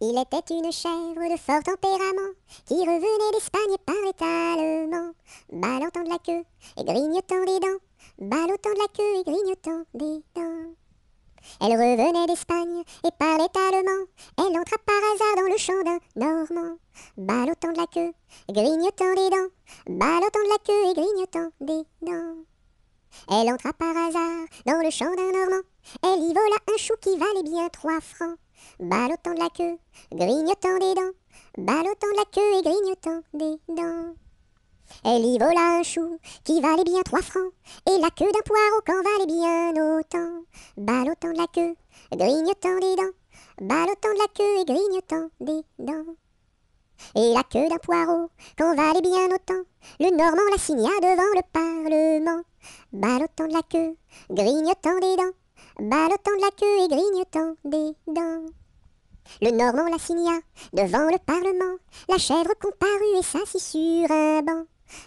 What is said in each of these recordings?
Il était une chèvre de fort tempérament qui revenait d'Espagne et parlait allemand, ballottant de la queue et grignotant des dents, ballottant de la queue et grignotant des dents. Elle revenait d'Espagne et parlait allemand. Elle entra par hasard dans le champ d'un Normand, ballottant de la queue, grignotant des dents, ballottant de la queue et grignotant des dents. Elle entra par hasard dans le champ d'un Normand. Elle y vola un chou qui valait bien 3 francs, ballottant de la queue, grignotant des dents, ballottant de la queue et grignotant des dents. Elle y vola un chou qui valait bien 3 francs, et la queue d'un poireau qu'en valait bien autant, ballottant de la queue, grignotant des dents, ballottant de la queue et grignotant des dents. Et la queue d'un poireau qu'en valait bien autant, le Normand la signa devant le Parlement, ballottant de la queue, grignotant des dents, ballottant de la queue et grignotant des dents. Le Normand la signa devant le Parlement, la chèvre comparut et s'assit sur un banc,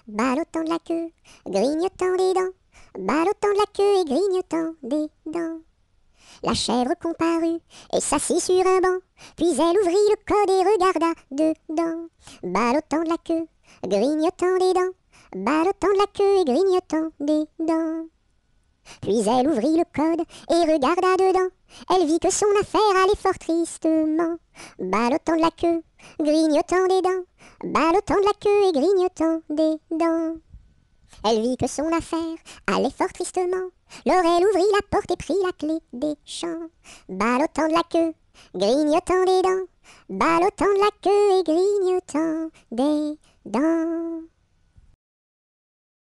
ballottant de la queue, grignotant des dents, ballottant de la queue et grignotant des dents. La chèvre comparut et s'assit sur un banc, puis elle ouvrit le code et regarda dedans, ballottant de la queue, grignotant des dents, ballottant de la queue et grignotant des dents. Puis elle ouvrit le code et regarda dedans. Elle vit que son affaire allait fort tristement, ballottant de la queue, grignotant des dents, ballottant de la queue et grignotant des dents. Elle vit que son affaire allait fort tristement. Alors elle ouvrit la porte et prit la clé des champs, ballottant de la queue, grignotant des dents, ballottant de la queue et grignotant des dents.